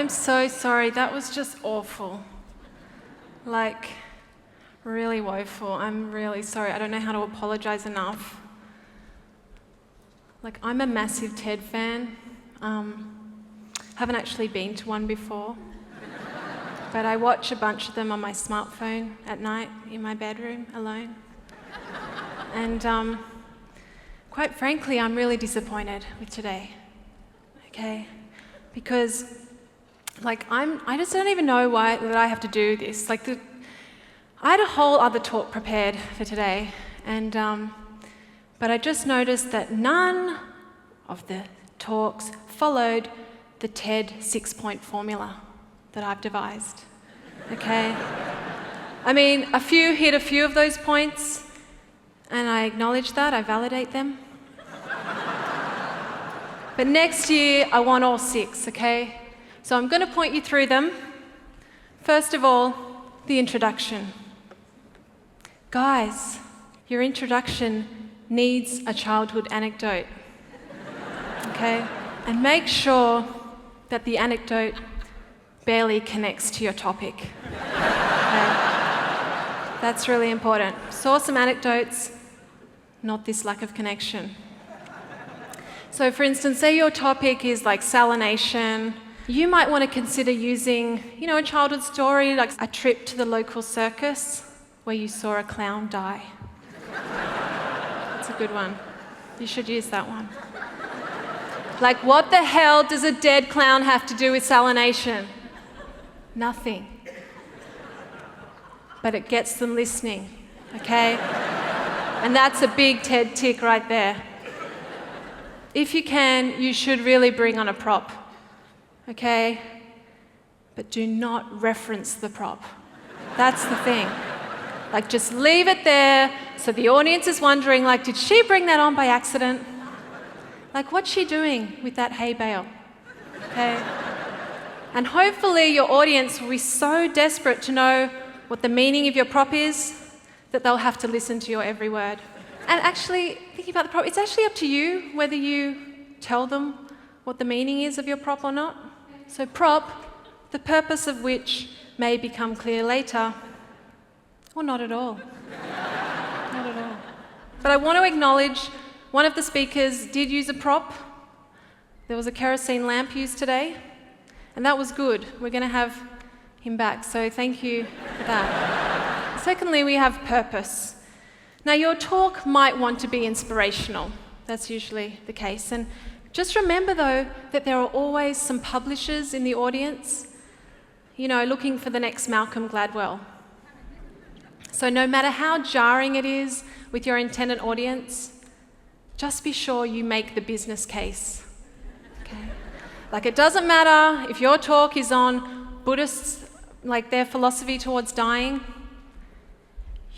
I'm so sorry. That was just awful. Like, really woeful. I'm really sorry. I don't know how to apologize enough. Like, I'm a massive TED fan. Haven't actually been to one before. But I watch a bunch of them on my smartphone at night in my bedroom alone. And quite frankly, I'm really disappointed with today. Okay? Because, like, I just don't even know why that I have to do this. Like, I had a whole other talk prepared for today, and but I just noticed that none of the talks followed the TED 6-point formula that I've devised. Okay? I mean, a few hit a few of those points, and I acknowledge that, I validate them. But next year, I want all 6, okay? So I'm going to point you through them. First of all, the introduction. Guys, your introduction needs a childhood anecdote, okay? And make sure that the anecdote barely connects to your topic. Okay? That's really important. Source some anecdotes, not this lack of connection. So for instance, say your topic is like salination. You might want to consider using, a childhood story, like a trip to the local circus where you saw a clown die. That's a good one. You should use that one. Like, what the hell does a dead clown have to do with salination? Nothing. But it gets them listening, okay? And that's a big TED tick right there. If you can, you should really bring on a prop, okay? But do not reference the prop. That's the thing. Like, just leave it there so the audience is wondering, like, did she bring that on by accident? Like, what's she doing with that hay bale? Okay? And hopefully your audience will be so desperate to know what the meaning of your prop is that they'll have to listen to your every word. And actually, thinking about the prop, it's actually up to you whether you tell them what the meaning is of your prop or not. So prop, the purpose of which may become clear later, or not at all. Not at all. But I want to acknowledge one of the speakers did use a prop. There was a kerosene lamp used today, and that was good. We're going to have him back, so thank you for that. Secondly, we have purpose. Now, your talk might want to be inspirational. That's usually the case. And just remember, though, that there are always some publishers in the audience, looking for the next Malcolm Gladwell. So no matter how jarring it is with your intended audience, just be sure you make the business case. Okay? Like, it doesn't matter if your talk is on Buddhists, like their philosophy towards dying.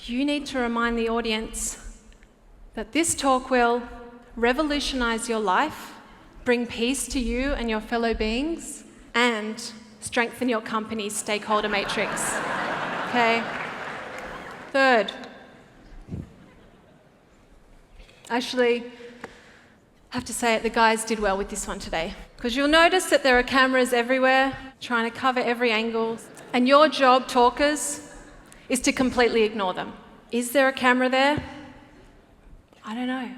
You need to remind the audience that this talk will revolutionize your life, bring peace to you and your fellow beings, and strengthen your company's stakeholder matrix. Okay? Third, actually, I have to say it, the guys did well with this one today. Because you'll notice that there are cameras everywhere, trying to cover every angle. And your job, talkers, is to completely ignore them. Is there a camera there? I don't know.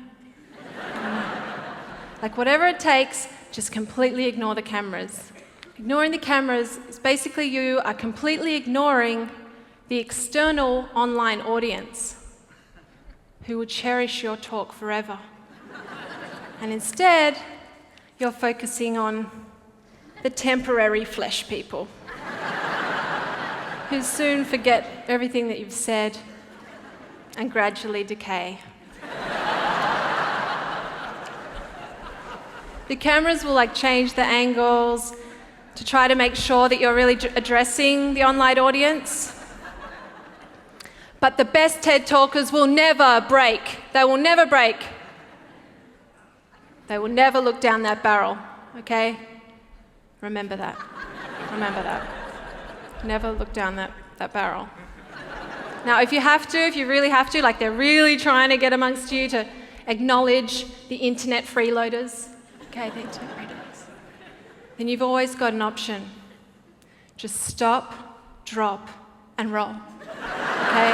Like, whatever it takes, just completely ignore the cameras. Ignoring the cameras is basically you are completely ignoring the external online audience who would cherish your talk forever. And instead, you're focusing on the temporary flesh people who soon forget everything that you've said and gradually decay. The cameras will change the angles to try to make sure that you're really addressing the online audience. But the best TED talkers will never break. They will never break. They will never look down that barrel, okay? Remember that. Remember that. Never look down that barrel. Now, if you really have to, like they're really trying to get amongst you to acknowledge the internet freeloaders, okay, the internet freeloaders, then you've always got an option. Just stop, drop, and roll. Okay?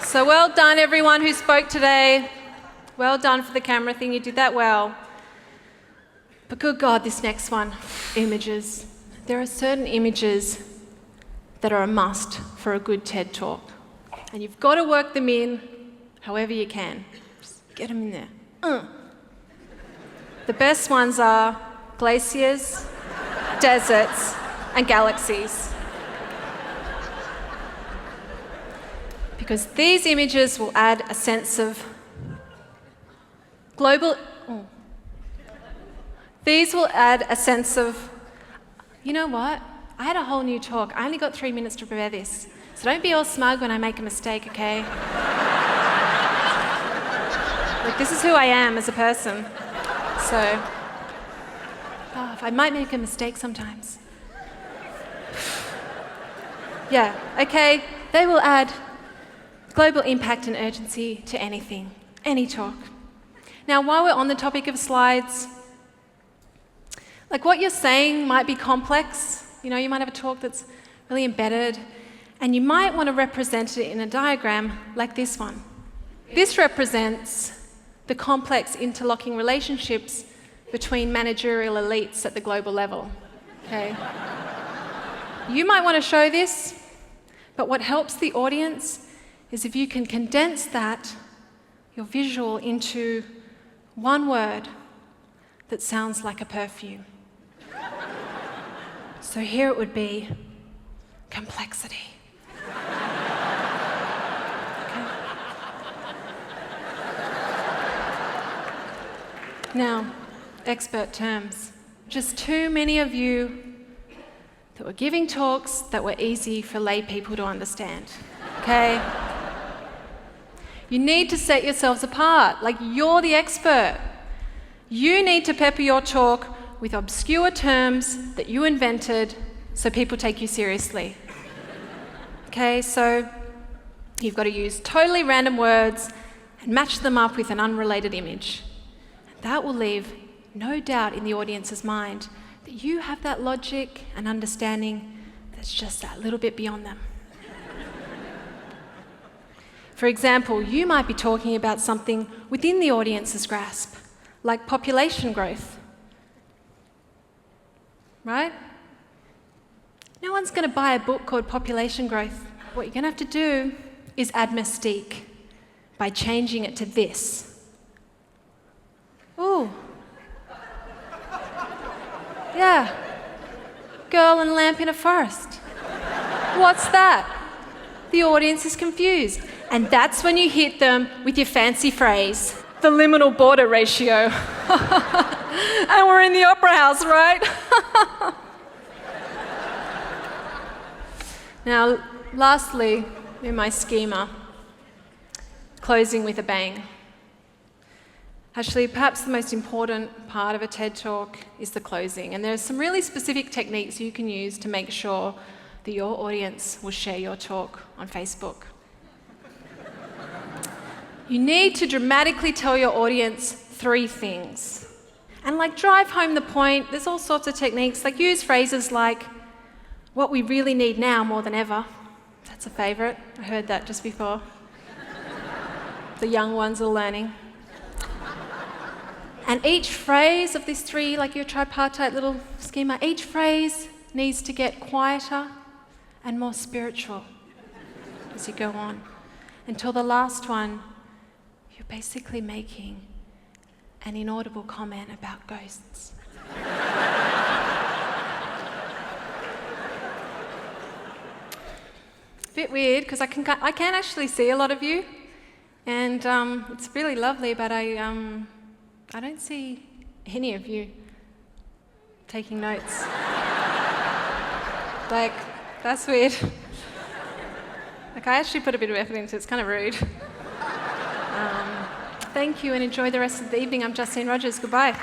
So well done, everyone who spoke today. Well done for the camera thing. You did that well. But good God, this next one, images. There are certain images that are a must for a good TED Talk. And you've got to work them in however you can. Just get them in there. The best ones are glaciers, deserts, and galaxies. Because these images will add a sense of These will add a sense of, you know what? I had a whole new talk. I only got 3 minutes to prepare this. So don't be all smug when I make a mistake, okay? Like, this is who I am as a person. So, I might make a mistake sometimes. Yeah, okay. They will add global impact and urgency to anything, any talk. Now, while we're on the topic of slides, like what you're saying might be complex. You know, you might have a talk that's really embedded, and you might want to represent it in a diagram like this one. This represents the complex interlocking relationships between managerial elites at the global level. Okay? You might want to show this, but what helps the audience is if you can condense that, your visual, into one word that sounds like a perfume. So here it would be complexity. Okay. Now, expert terms. Just too many of you that were giving talks that were easy for lay people to understand. Okay? You need to set yourselves apart, like you're the expert. You need to pepper your talk with obscure terms that you invented so people take you seriously. Okay, so you've got to use totally random words and match them up with an unrelated image. That will leave no doubt in the audience's mind that you have that logic and understanding that's just that little bit beyond them. For example, you might be talking about something within the audience's grasp, like population growth. Right? No one's going to buy a book called Population Growth. What you're going to have to do is add mystique by changing it to this. Ooh. Yeah. Girl and lamp in a forest. What's that? The audience is confused. And that's when you hit them with your fancy phrase, the liminal border ratio. And we're in the opera house, right? Now, lastly, in my schema, closing with a bang. Actually, perhaps the most important part of a TED Talk is the closing. And there's some really specific techniques you can use to make sure that your audience will share your talk on Facebook. You need to dramatically tell your audience 3 things. And like drive home the point, there's all sorts of techniques, like use phrases like, what we really need now more than ever. That's a favourite. I heard that just before. The young ones are learning. And each phrase of these 3, like your tripartite little schema, each phrase needs to get quieter and more spiritual as you go on, until the last one, you're basically making an inaudible comment about ghosts. A bit weird, because I can actually see a lot of you, and it's really lovely, but I don't see any of you taking notes. Like, that's weird. Like, I actually put a bit of effort into it. It's kind of rude. Thank you, and enjoy the rest of the evening. I'm Justine Rogers. Goodbye.